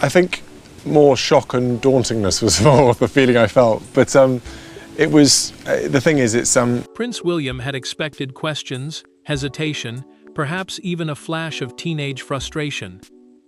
I think more shock and dauntingness was more the feeling I felt. But it was, the thing is, it's... Prince William had expected questions, hesitation, perhaps even a flash of teenage frustration.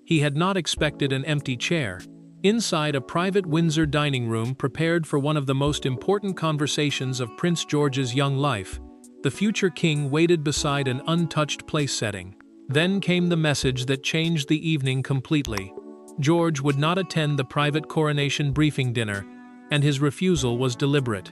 He had not expected an empty chair. Inside a private Windsor dining room prepared for one of the most important conversations of Prince George's young life, the future king waited beside an untouched place setting. Then came the message that changed the evening completely. George would not attend the private coronation briefing dinner, and his refusal was deliberate.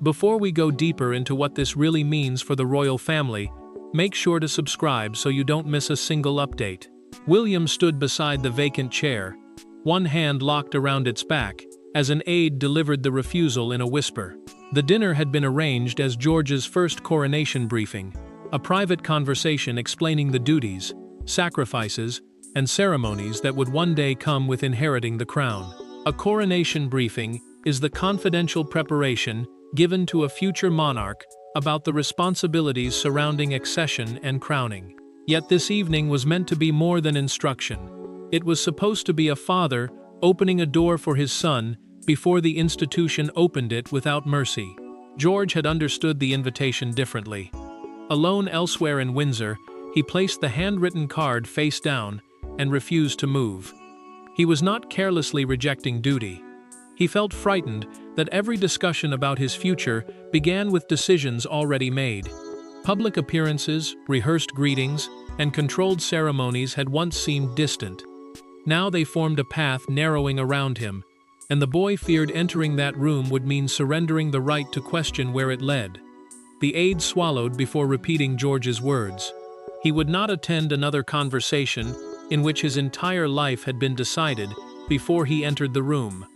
Before we go deeper into what this really means for the royal family, make sure to subscribe so you don't miss a single update. William stood beside the vacant chair, one hand locked around its back, as an aide delivered the refusal in a whisper. The dinner had been arranged as George's first coronation briefing, a private conversation explaining the duties, sacrifices, and ceremonies that would one day come with inheriting the crown. A coronation briefing is the confidential preparation given to a future monarch about the responsibilities surrounding accession and crowning. Yet this evening was meant to be more than instruction. It was supposed to be a father opening a door for his son before the institution opened it without mercy. George had understood the invitation differently. Alone elsewhere in Windsor, he placed the handwritten card face down and refused to move. He was not carelessly rejecting duty. He felt frightened that every discussion about his future began with decisions already made. Public appearances, rehearsed greetings, and controlled ceremonies had once seemed distant. Now they formed a path narrowing around him, and the boy feared entering that room would mean surrendering the right to question where it led. The aide swallowed before repeating George's words. He would not attend another conversation in which his entire life had been decided before he entered the room.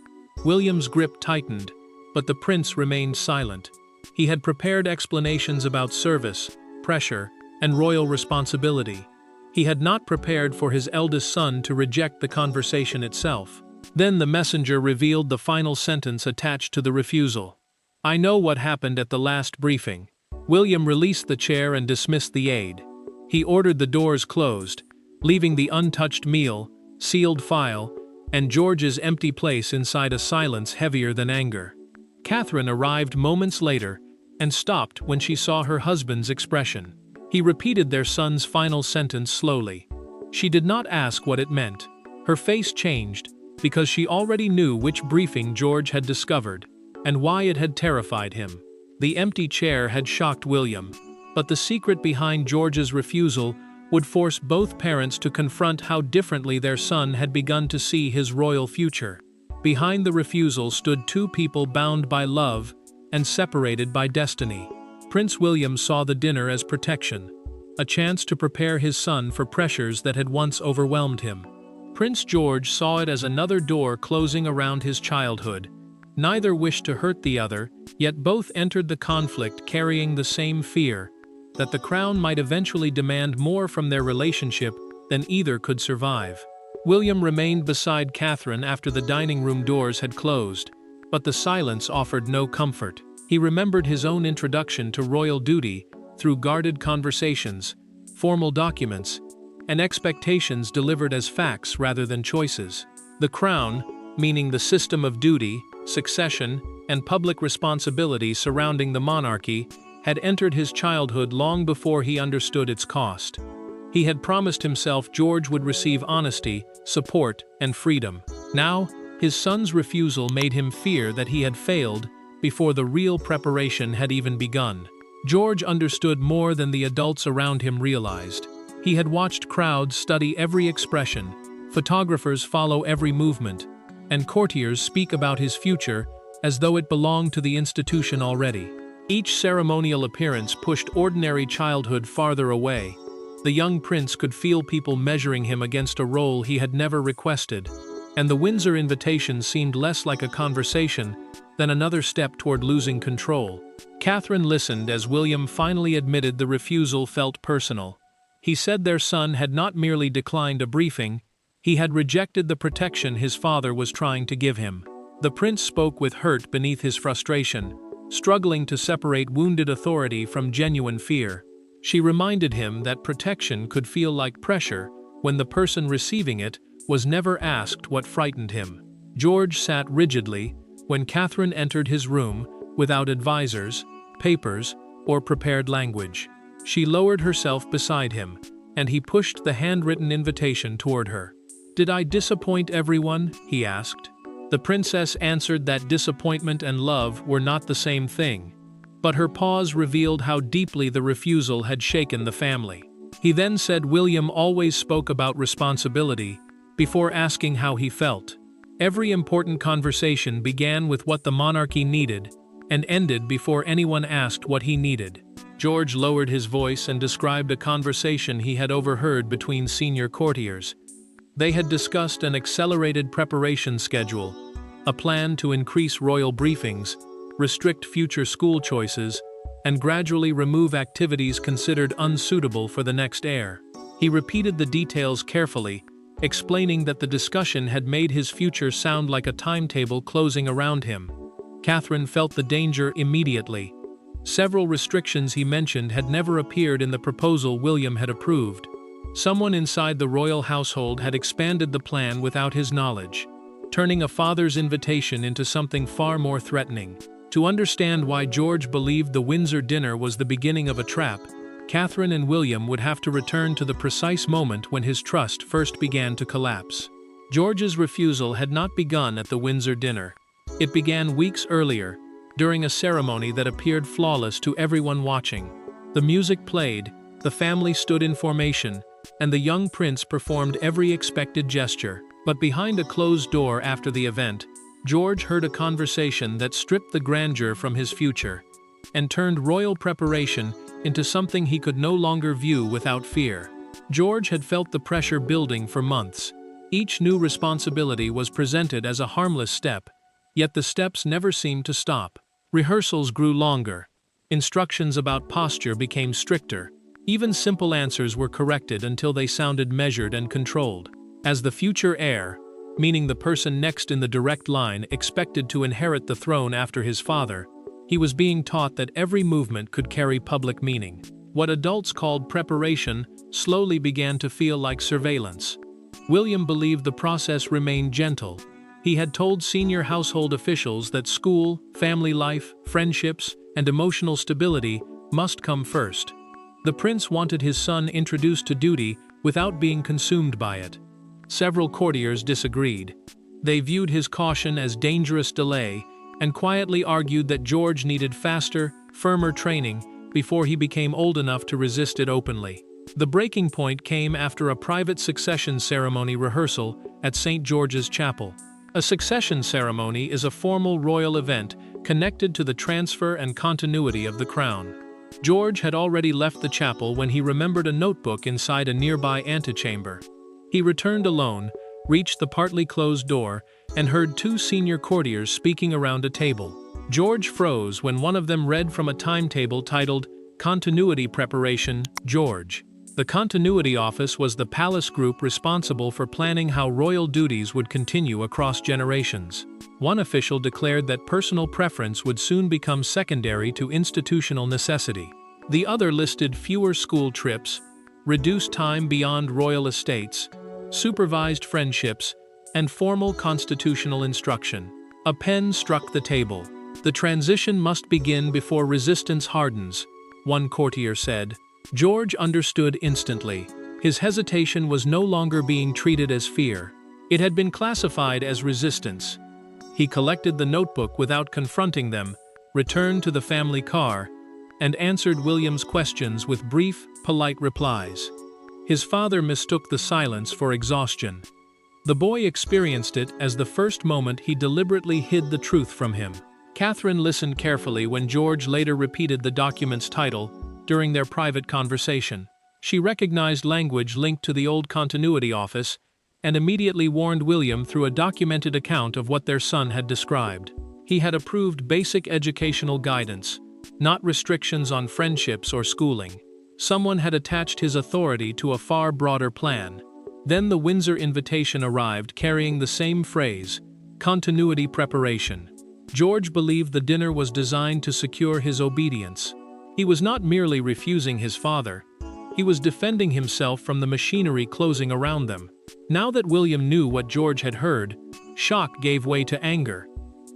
William's grip tightened, but the prince remained silent. He had prepared explanations about service, pressure, and royal responsibility. He had not prepared for his eldest son to reject the conversation itself. Then the messenger revealed the final sentence attached to the refusal. "I know what happened at the last briefing." William released the chair and dismissed the aide. He ordered the doors closed, leaving the untouched meal, sealed file, and George's empty place inside a silence heavier than anger. Catherine arrived moments later and stopped when she saw her husband's expression. He repeated their son's final sentence slowly. She did not ask what it meant. Her face changed because she already knew which briefing George had discovered and why it had terrified him. The empty chair had shocked William, but the secret behind George's refusal would force both parents to confront how differently their son had begun to see his royal future. Behind the refusal stood two people bound by love and separated by destiny. Prince William saw the dinner as protection, a chance to prepare his son for pressures that had once overwhelmed him. Prince George saw it as another door closing around his childhood. Neither wished to hurt the other, yet both entered the conflict carrying the same fear, that the crown might eventually demand more from their relationship than either could survive. William remained beside Catherine after the dining room doors had closed, but the silence offered no comfort. He remembered his own introduction to royal duty through guarded conversations, formal documents, and expectations delivered as facts rather than choices. The crown, meaning the system of duty, succession, and public responsibility surrounding the monarchy, had entered his childhood long before he understood its cost. He had promised himself George would receive honesty, support, and freedom. Now, his son's refusal made him fear that he had failed before the real preparation had even begun. George understood more than the adults around him realized. He had watched crowds study every expression, photographers follow every movement, and courtiers speak about his future as though it belonged to the institution already. Each ceremonial appearance pushed ordinary childhood farther away. The young prince could feel people measuring him against a role he had never requested, and the Windsor invitation seemed less like a conversation than another step toward losing control. Catherine listened as William finally admitted the refusal felt personal. He said their son had not merely declined a briefing, he had rejected the protection his father was trying to give him. The prince spoke with hurt beneath his frustration, struggling to separate wounded authority from genuine fear. She reminded him that protection could feel like pressure when the person receiving it was never asked what frightened him. George sat rigidly when Catherine entered his room without advisors, papers, or prepared language. She lowered herself beside him, and he pushed the handwritten invitation toward her. "Did I disappoint everyone?" he asked. The princess answered that disappointment and love were not the same thing, but her pause revealed how deeply the refusal had shaken the family. He then said William always spoke about responsibility before asking how he felt. Every important conversation began with what the monarchy needed and ended before anyone asked what he needed. George lowered his voice and described a conversation he had overheard between senior courtiers. They had discussed an accelerated preparation schedule, a plan to increase royal briefings, restrict future school choices, and gradually remove activities considered unsuitable for the next heir. He repeated the details carefully, explaining that the discussion had made his future sound like a timetable closing around him. Catherine felt the danger immediately. Several restrictions he mentioned had never appeared in the proposal William had approved. Someone inside the royal household had expanded the plan without his knowledge, turning a father's invitation into something far more threatening. To understand why George believed the Windsor dinner was the beginning of a trap, Catherine and William would have to return to the precise moment when his trust first began to collapse. George's refusal had not begun at the Windsor dinner. It began weeks earlier, during a ceremony that appeared flawless to everyone watching. The music played, the family stood in formation, and the young prince performed every expected gesture. But behind a closed door after the event, George heard a conversation that stripped the grandeur from his future and turned royal preparation into something he could no longer view without fear. George had felt the pressure building for months. Each new responsibility was presented as a harmless step, yet the steps never seemed to stop. Rehearsals grew longer. Instructions about posture became stricter. Even simple answers were corrected until they sounded measured and controlled. As the future heir, meaning the person next in the direct line expected to inherit the throne after his father, he was being taught that every movement could carry public meaning. What adults called preparation slowly began to feel like surveillance. William believed the process remained gentle. He had told senior household officials that school, family life, friendships, and emotional stability must come first. The prince wanted his son introduced to duty without being consumed by it. Several courtiers disagreed. They viewed his caution as dangerous delay and quietly argued that George needed faster, firmer training before he became old enough to resist it openly. The breaking point came after a private succession ceremony rehearsal at St. George's Chapel. A succession ceremony is a formal royal event connected to the transfer and continuity of the crown. George had already left the chapel when he remembered a notebook inside a nearby antechamber. He returned alone, reached the partly closed door, and heard two senior courtiers speaking around a table. George froze when one of them read from a timetable titled Continuity Preparation, George. The Continuity Office was the palace group responsible for planning how royal duties would continue across generations. One official declared that personal preference would soon become secondary to institutional necessity. The other listed fewer school trips, reduced time beyond royal estates, supervised friendships, and formal constitutional instruction. A pen struck the table. "The transition must begin before resistance hardens," one courtier said. George understood instantly. His hesitation was no longer being treated as fear. It had been classified as resistance. He collected the notebook without confronting them, returned to the family car, and answered William's questions with brief, polite replies. His father mistook the silence for exhaustion. The boy experienced it as the first moment he deliberately hid the truth from him. Catherine listened carefully when George later repeated the document's title during their private conversation. She recognized language linked to the old Continuity Office and immediately warned William through a documented account of what their son had described. He had approved basic educational guidance, not restrictions on friendships or schooling. Someone had attached his authority to a far broader plan. Then the Windsor invitation arrived carrying the same phrase, continuity preparation. George believed the dinner was designed to secure his obedience. He was not merely refusing his father. He was defending himself from the machinery closing around them. Now that William knew what George had heard, shock gave way to anger.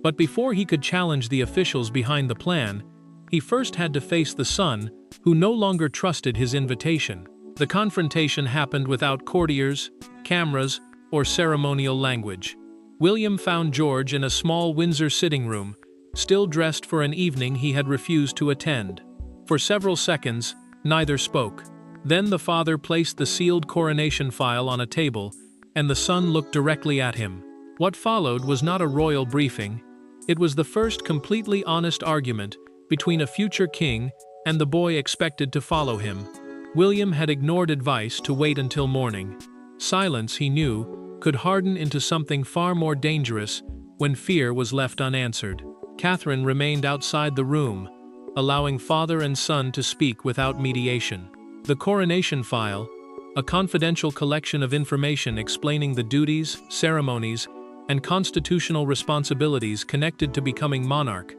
But before he could challenge the officials behind the plan, he first had to face the son, who no longer trusted his invitation. The confrontation happened without courtiers, cameras, or ceremonial language. William found George in a small Windsor sitting room, still dressed for an evening he had refused to attend. For several seconds, neither spoke. Then the father placed the sealed coronation file on a table, and the son looked directly at him. What followed was not a royal briefing. It was the first completely honest argument between a future king and the boy expected to follow him. William had ignored advice to wait until morning. Silence, he knew, could harden into something far more dangerous when fear was left unanswered. Catherine remained outside the room, allowing father and son to speak without mediation. The coronation file, a confidential collection of information explaining the duties, ceremonies, and constitutional responsibilities connected to becoming monarch,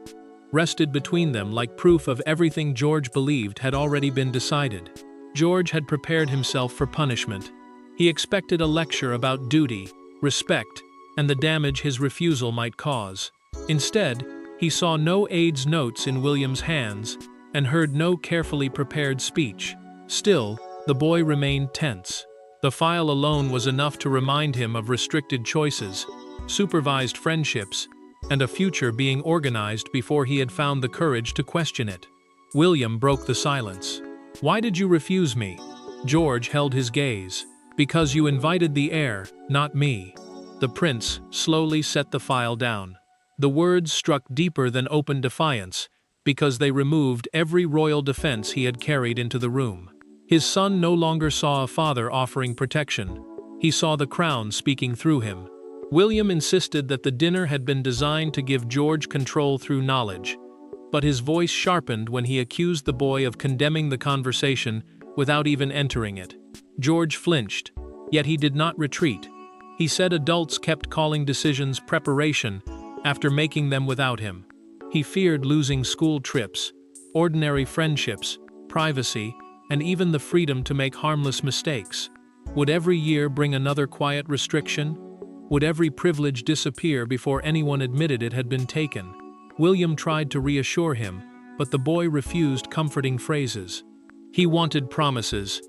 rested between them like proof of everything George believed had already been decided. George had prepared himself for punishment. He expected a lecture about duty, respect, and the damage his refusal might cause. Instead, he saw no aide's notes in William's hands and heard no carefully prepared speech. Still, the boy remained tense. The file alone was enough to remind him of restricted choices, supervised friendships, and a future being organized before he had found the courage to question it. William broke the silence. "Why did you refuse me?" George held his gaze. "Because you invited the heir, not me." The prince slowly set the file down. The words struck deeper than open defiance, because they removed every royal defense he had carried into the room. His son no longer saw a father offering protection. He saw the crown speaking through him. William insisted that the dinner had been designed to give George control through knowledge, but his voice sharpened when he accused the boy of condemning the conversation without even entering it. George flinched, yet he did not retreat. He said adults kept calling decisions preparation after making them without him. He feared losing school trips, ordinary friendships, privacy, and even the freedom to make harmless mistakes. Would every year bring another quiet restriction? Would every privilege disappear before anyone admitted it had been taken? William tried to reassure him, but the boy refused comforting phrases. He wanted promises.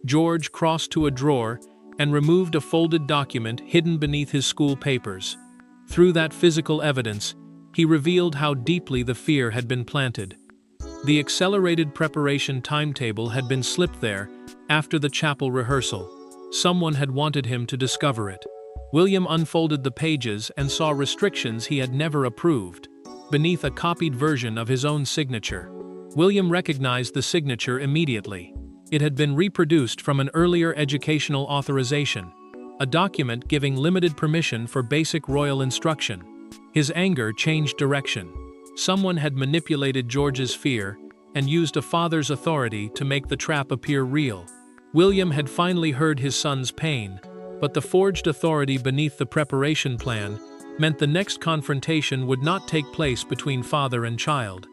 George crossed to a drawer and removed a folded document hidden beneath his school papers. Through that physical evidence, he revealed how deeply the fear had been planted. The accelerated preparation timetable had been slipped there after the chapel rehearsal. Someone had wanted him to discover it. William unfolded the pages and saw restrictions he had never approved, beneath a copied version of his own signature. William recognized the signature immediately. It had been reproduced from an earlier educational authorization, a document giving limited permission for basic royal instruction. His anger changed direction. Someone had manipulated George's fear and used a father's authority to make the trap appear real. William had finally heard his son's pain, but the forged authority beneath the preparation plan meant the next confrontation would not take place between father and child.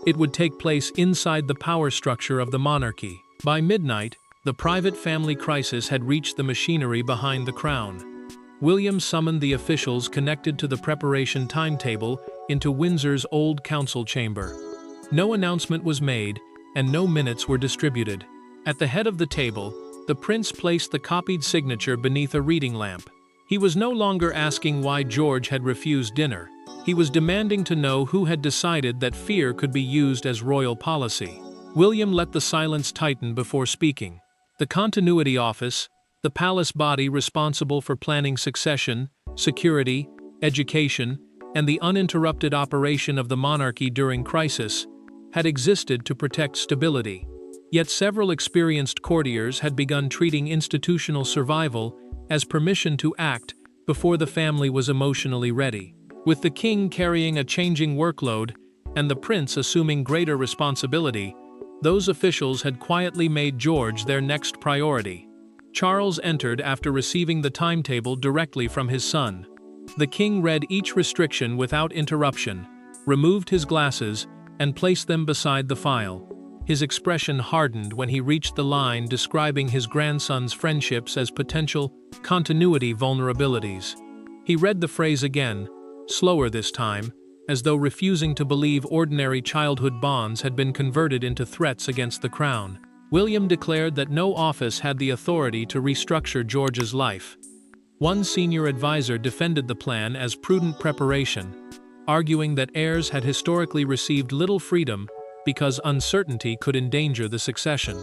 It would take place inside the power structure of the monarchy. By midnight, the private family crisis had reached the machinery behind the crown. William summoned the officials connected to the preparation timetable into Windsor's old council chamber. No announcement was made, and no minutes were distributed. At the head of the table, the prince placed the copied signature beneath a reading lamp. He was no longer asking why George had refused dinner. He was demanding to know who had decided that fear could be used as royal policy. William let the silence tighten before speaking. The Continuity Office, the palace body responsible for planning succession, security, education, and the uninterrupted operation of the monarchy during crisis, had existed to protect stability. Yet several experienced courtiers had begun treating institutional survival as permission to act before the family was emotionally ready. With the king carrying a changing workload and the prince assuming greater responsibility, those officials had quietly made George their next priority. Charles entered after receiving the timetable directly from his son. The king read each restriction without interruption, removed his glasses, and placed them beside the file. His expression hardened when he reached the line describing his grandson's friendships as potential continuity vulnerabilities. He read the phrase again, slower this time, as though refusing to believe ordinary childhood bonds had been converted into threats against the crown. William declared that no office had the authority to restructure George's life. One senior advisor defended the plan as prudent preparation, arguing that heirs had historically received little freedom because uncertainty could endanger the succession.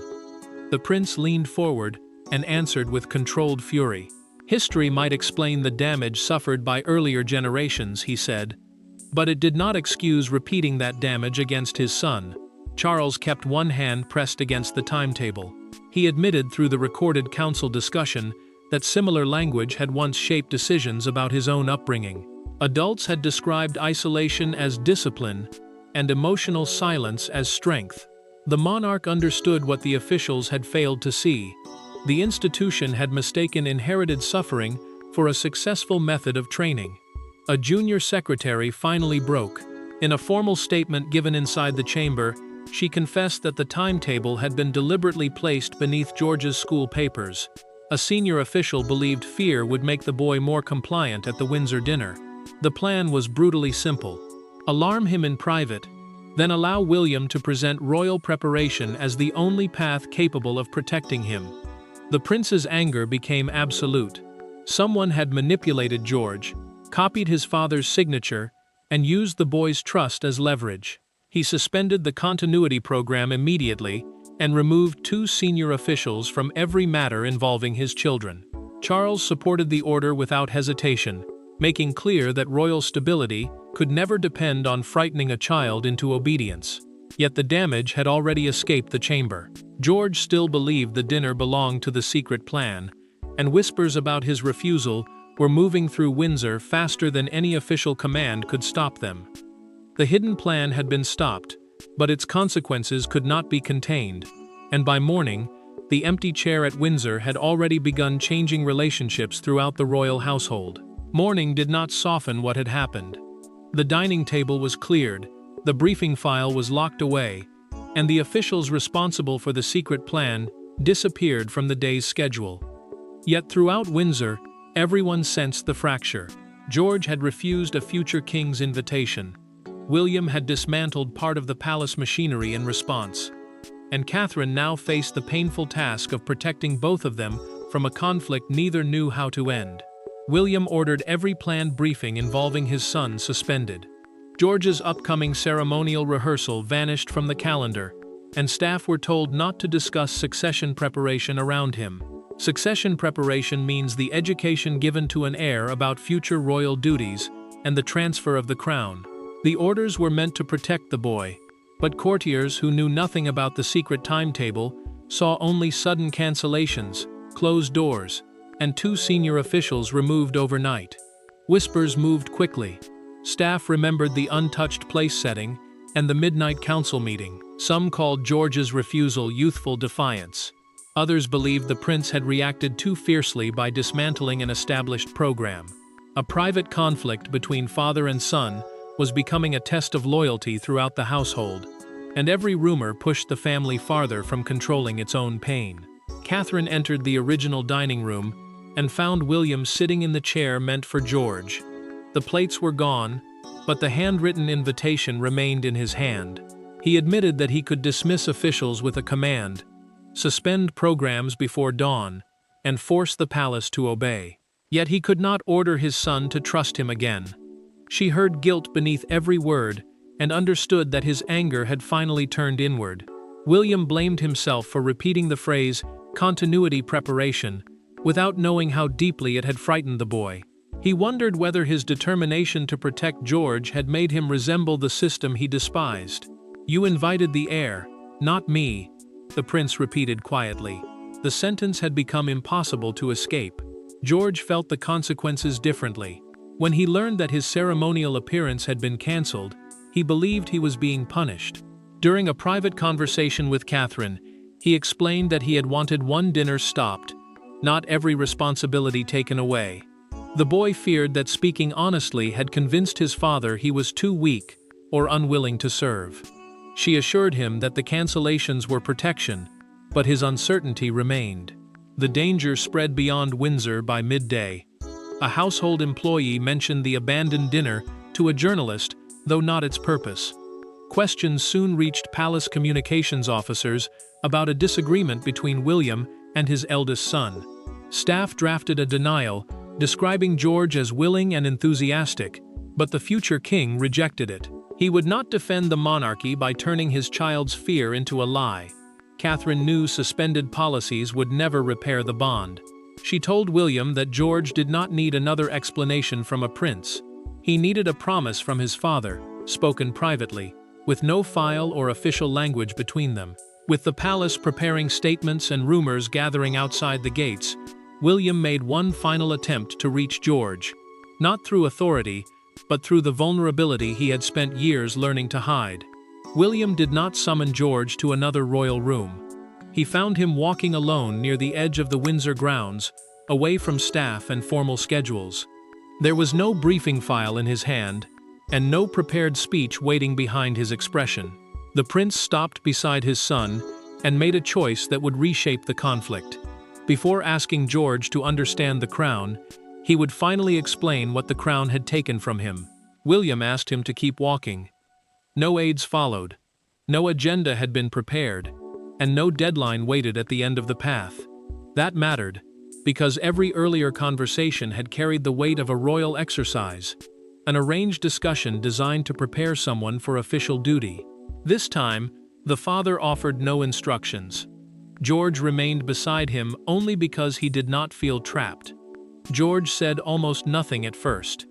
The prince leaned forward and answered with controlled fury. History might explain the damage suffered by earlier generations, he said, but it did not excuse repeating that damage against his son. Charles kept one hand pressed against the timetable. He admitted through the recorded council discussion that similar language had once shaped decisions about his own upbringing. Adults had described isolation as discipline and emotional silence as strength. The monarch understood what the officials had failed to see. The institution had mistaken inherited suffering for a successful method of training. A junior secretary finally broke. In a formal statement given inside the chamber, she confessed that the timetable had been deliberately placed beneath George's school papers. A senior official believed fear would make the boy more compliant at the Windsor dinner. The plan was brutally simple. Alarm him in private, then allow William to present royal preparation as the only path capable of protecting him. The prince's anger became absolute. Someone had manipulated George, copied his father's signature, and used the boy's trust as leverage. He suspended the continuity program immediately and removed 2 senior officials from every matter involving his children. Charles supported the order without hesitation, making clear that royal stability could never depend on frightening a child into obedience. Yet the damage had already escaped the chamber. George still believed the dinner belonged to the secret plan, and whispers about his refusal were moving through Windsor faster than any official command could stop them. The hidden plan had been stopped, but its consequences could not be contained, and by morning, the empty chair at Windsor had already begun changing relationships throughout the royal household. Mourning did not soften what had happened. The dining table was cleared, the briefing file was locked away, and the officials responsible for the secret plan disappeared from the day's schedule. Yet throughout Windsor, everyone sensed the fracture. George had refused a future king's invitation. William had dismantled part of the palace machinery in response, and Catherine now faced the painful task of protecting both of them from a conflict neither knew how to end. William ordered every planned briefing involving his son suspended. George's upcoming ceremonial rehearsal vanished from the calendar, and staff were told not to discuss succession preparation around him. Succession preparation means the education given to an heir about future royal duties and the transfer of the crown. The orders were meant to protect the boy, but courtiers who knew nothing about the secret timetable saw only sudden cancellations, closed doors, and 2 senior officials removed overnight. Whispers moved quickly. Staff remembered the untouched place setting and the midnight council meeting. Some called George's refusal youthful defiance. Others believed the prince had reacted too fiercely by dismantling an established program. A private conflict between father and son was becoming a test of loyalty throughout the household, and every rumor pushed the family farther from controlling its own pain. Catherine entered the original dining room and found William sitting in the chair meant for George. The plates were gone, but the handwritten invitation remained in his hand. He admitted that he could dismiss officials with a command, suspend programs before dawn, and force the palace to obey. Yet he could not order his son to trust him again. She heard guilt beneath every word and understood that his anger had finally turned inward. William blamed himself for repeating the phrase, continuity preparation, without knowing how deeply it had frightened the boy. He wondered whether his determination to protect George had made him resemble the system he despised. "You invited the heir, not me," the prince repeated quietly. The sentence had become impossible to escape. George felt the consequences differently. When he learned that his ceremonial appearance had been cancelled, he believed he was being punished. During a private conversation with Catherine, he explained that he had wanted one dinner stopped, not every responsibility taken away. The boy feared that speaking honestly had convinced his father he was too weak or unwilling to serve. She assured him that the cancellations were protection, but his uncertainty remained. The danger spread beyond Windsor by midday. A household employee mentioned the abandoned dinner to a journalist, though not its purpose. Questions soon reached palace communications officers about a disagreement between William and his eldest son. Staff drafted a denial, describing George as willing and enthusiastic, but the future king rejected it. He would not defend the monarchy by turning his child's fear into a lie. Catherine knew suspended policies would never repair the bond. She told William that George did not need another explanation from a prince. He needed a promise from his father, spoken privately, with no file or official language between them. With the palace preparing statements and rumors gathering outside the gates, William made one final attempt to reach George. Not through authority, but through the vulnerability he had spent years learning to hide. William did not summon George to another royal room. He found him walking alone near the edge of the Windsor grounds, away from staff and formal schedules. There was no briefing file in his hand, and no prepared speech waiting behind his expression. The prince stopped beside his son and made a choice that would reshape the conflict. Before asking George to understand the crown, he would finally explain what the crown had taken from him. William asked him to keep walking. No aids followed. No agenda had been prepared, and no deadline waited at the end of the path. That mattered, because every earlier conversation had carried the weight of a royal exercise, an arranged discussion designed to prepare someone for official duty. This time, the father offered no instructions. George remained beside him only because he did not feel trapped. George said almost nothing at first.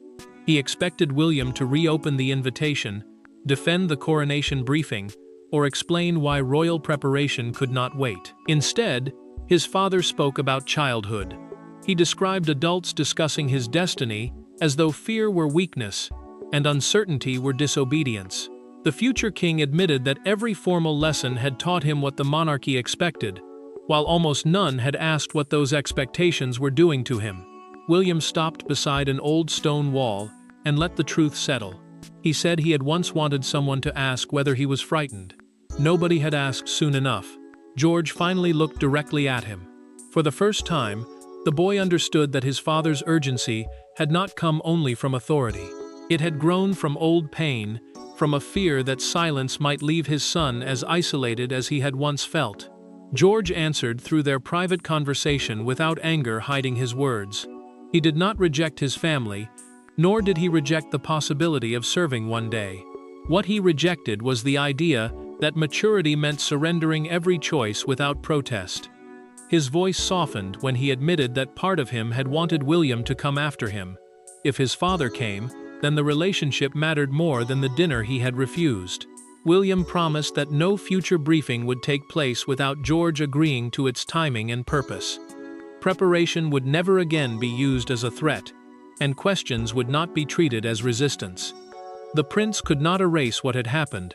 He expected William to reopen the invitation, defend the coronation briefing, or explain why royal preparation could not wait. Instead, his father spoke about childhood. He described adults discussing his destiny as though fear were weakness and uncertainty were disobedience. The future king admitted that every formal lesson had taught him what the monarchy expected, while almost none had asked what those expectations were doing to him. William stopped beside an old stone wall and let the truth settle. He said he had once wanted someone to ask whether he was frightened. Nobody had asked soon enough. George finally looked directly at him. For the first time, the boy understood that his father's urgency had not come only from authority. It had grown from old pain, from a fear that silence might leave his son as isolated as he had once felt. George answered through their private conversation without anger hiding his words. He did not reject his family, nor did he reject the possibility of serving one day. What he rejected was the idea that maturity meant surrendering every choice without protest. His voice softened when he admitted that part of him had wanted William to come after him. If his father came, then the relationship mattered more than the dinner he had refused. William promised that no future briefing would take place without George agreeing to its timing and purpose. Preparation would never again be used as a threat, and questions would not be treated as resistance. The prince could not erase what had happened,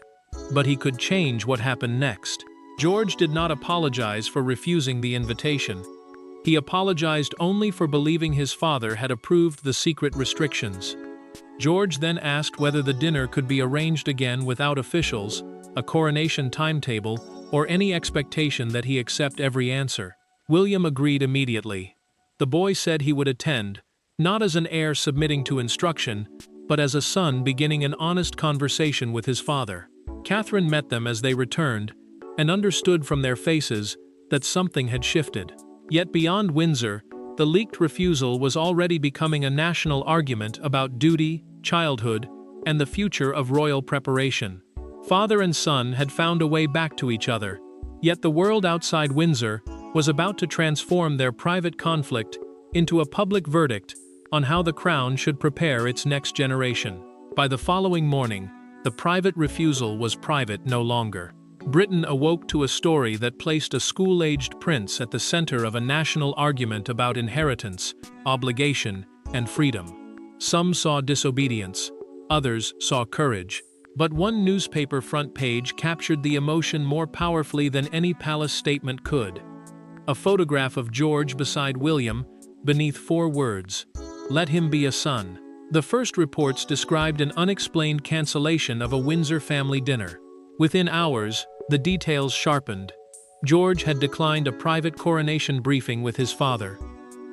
but he could change what happened next. George did not apologize for refusing the invitation. He apologized only for believing his father had approved the secret restrictions. George then asked whether the dinner could be arranged again without officials, a coronation timetable, or any expectation that he accept every answer. William agreed immediately. The boy said he would attend, not as an heir submitting to instruction, but as a son beginning an honest conversation with his father. Catherine met them as they returned, and understood from their faces that something had shifted. Yet beyond Windsor, the leaked refusal was already becoming a national argument about duty, childhood, and the future of royal preparation. Father and son had found a way back to each other, yet the world outside Windsor was about to transform their private conflict into a public verdict on how the crown should prepare its next generation. By the following morning, the private refusal was private no longer. Britain awoke to a story that placed a school-aged prince at the center of a national argument about inheritance, obligation, and freedom. Some saw disobedience, others saw courage. But one newspaper front page captured the emotion more powerfully than any palace statement could. A photograph of George beside William, beneath 4 words, "Let him be a son." The first reports described an unexplained cancellation of a Windsor family dinner. Within hours, the details sharpened. George had declined a private coronation briefing with his father.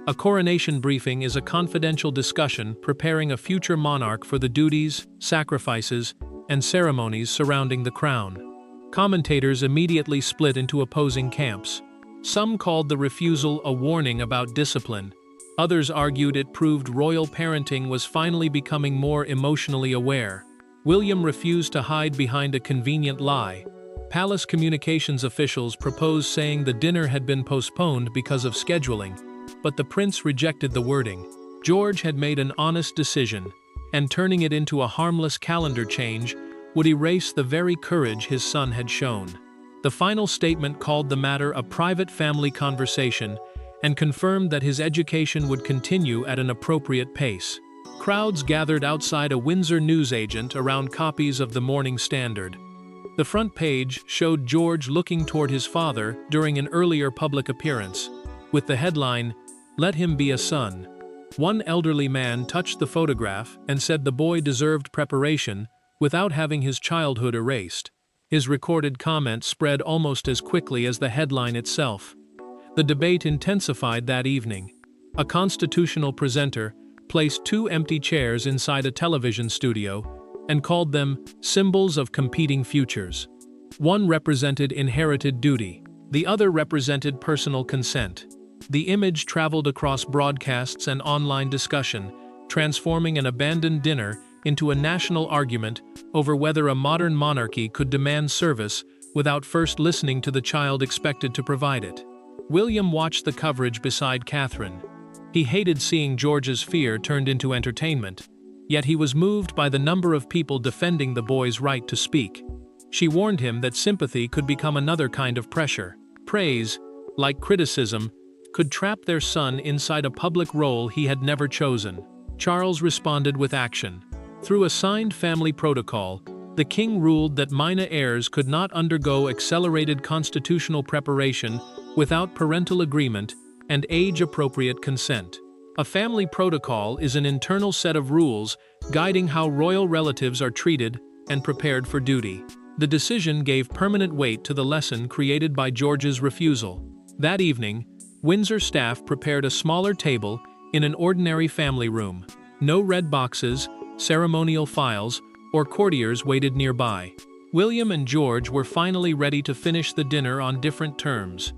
A coronation briefing is a confidential discussion preparing a future monarch for the duties, sacrifices, and ceremonies surrounding the crown. Commentators immediately split into opposing camps. Some called the refusal a warning about discipline. Others argued it proved royal parenting was finally becoming more emotionally aware. William refused to hide behind a convenient lie. Palace communications officials proposed saying the dinner had been postponed because of scheduling, but the prince rejected the wording. George had made an honest decision, and turning it into a harmless calendar change would erase the very courage his son had shown. The final statement called the matter a private family conversation and confirmed that his education would continue at an appropriate pace. Crowds gathered outside a Windsor newsagent around copies of the Morning Standard. The front page showed George looking toward his father during an earlier public appearance, with the headline, "Let him be a son." One elderly man touched the photograph and said the boy deserved preparation without having his childhood erased. His recorded comment spread almost as quickly as the headline itself. The debate intensified that evening. A constitutional presenter placed 2 empty chairs inside a television studio and called them symbols of competing futures. One represented inherited duty, the other represented personal consent. The image traveled across broadcasts and online discussion, transforming an abandoned dinner into a national argument over whether a modern monarchy could demand service without first listening to the child expected to provide it. William watched the coverage beside Catherine. He hated seeing George's fear turned into entertainment, yet he was moved by the number of people defending the boy's right to speak. She warned him that sympathy could become another kind of pressure. Praise, like criticism, could trap their son inside a public role he had never chosen. Charles responded with action. Through a signed family protocol, the king ruled that minor heirs could not undergo accelerated constitutional preparation without parental agreement and age-appropriate consent. A family protocol is an internal set of rules guiding how royal relatives are treated and prepared for duty. The decision gave permanent weight to the lesson created by George's refusal. That evening, Windsor staff prepared a smaller table in an ordinary family room. No red boxes, ceremonial files, or courtiers waited nearby. William and George were finally ready to finish the dinner on different terms.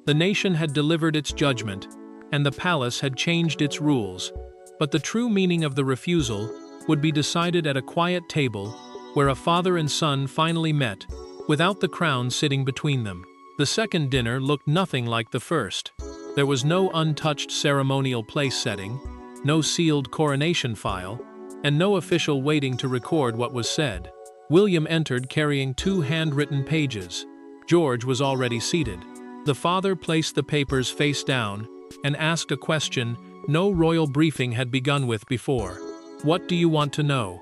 The nation had delivered its judgment, and the palace had changed its rules, but the true meaning of the refusal would be decided at a quiet table where a father and son finally met, without the crown sitting between them. The second dinner looked nothing like the first. There was no untouched ceremonial place setting, no sealed coronation file, and no official waiting to record what was said. William entered carrying 2 handwritten pages. George was already seated. The father placed the papers face down and asked a question no royal briefing had begun with before. "What do you want to know?"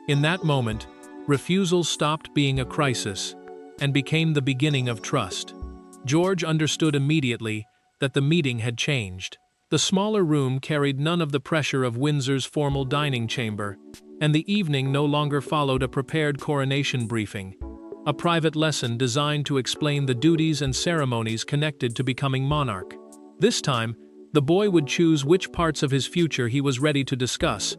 In that moment, refusal stopped being a crisis and became the beginning of trust. George understood immediately that the meeting had changed. The smaller room carried none of the pressure of Windsor's formal dining chamber, and the evening no longer followed a prepared coronation briefing, a private lesson designed to explain the duties and ceremonies connected to becoming monarch. This time, the boy would choose which parts of his future he was ready to discuss,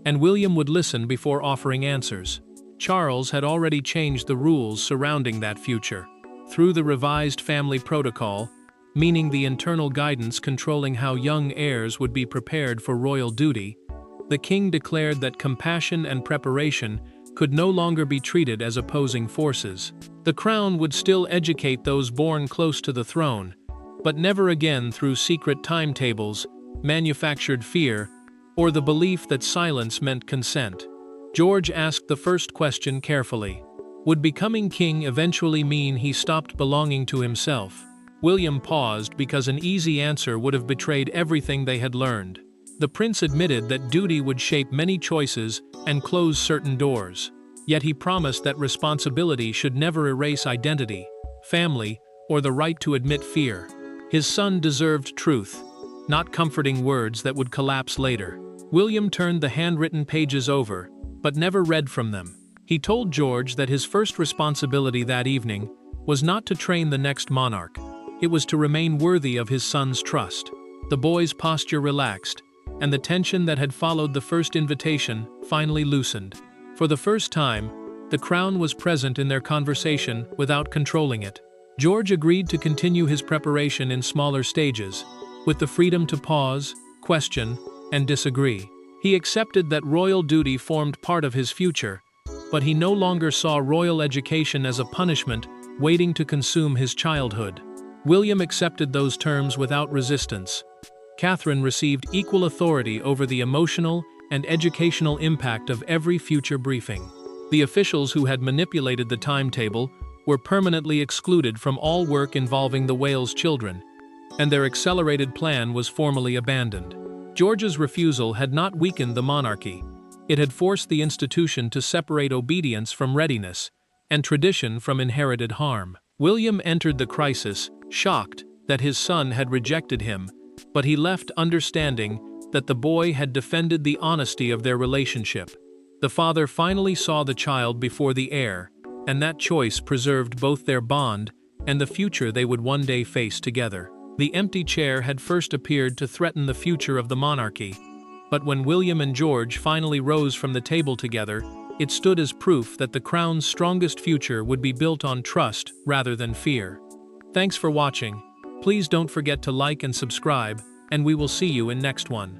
and William would listen before offering answers. Charles had already changed the rules surrounding that future. Through the revised family protocol, meaning the internal guidance controlling how young heirs would be prepared for royal duty, the king declared that compassion and preparation could no longer be treated as opposing forces. The crown would still educate those born close to the throne, but never again through secret timetables, manufactured fear, or the belief that silence meant consent. George asked the first question carefully. Would becoming king eventually mean he stopped belonging to himself? William paused because an easy answer would have betrayed everything they had learned. The prince admitted that duty would shape many choices and close certain doors. Yet he promised that responsibility should never erase identity, family, or the right to admit fear. His son deserved truth, not comforting words that would collapse later. William turned the handwritten pages over, but never read from them. He told George that his first responsibility that evening was not to train the next monarch. It was to remain worthy of his son's trust. The boy's posture relaxed, and the tension that had followed the first invitation finally loosened. For the first time, the crown was present in their conversation without controlling it. George agreed to continue his preparation in smaller stages, with the freedom to pause, question, and disagree. He accepted that royal duty formed part of his future, but he no longer saw royal education as a punishment waiting to consume his childhood. William accepted those terms without resistance. Catherine received equal authority over the emotional and educational impact of every future briefing. The officials who had manipulated the timetable were permanently excluded from all work involving the Wales children, and their accelerated plan was formally abandoned. George's refusal had not weakened the monarchy. It had forced the institution to separate obedience from readiness, and tradition from inherited harm. William entered the crisis, shocked that his son had rejected him, but he left understanding that the boy had defended the honesty of their relationship. The father finally saw the child before the heir, and that choice preserved both their bond and the future they would one day face together. The empty chair had first appeared to threaten the future of the monarchy, but when William and George finally rose from the table together, it stood as proof that the crown's strongest future would be built on trust rather than fear. Thanks for watching. Please don't forget to like and subscribe, and we will see you in next one.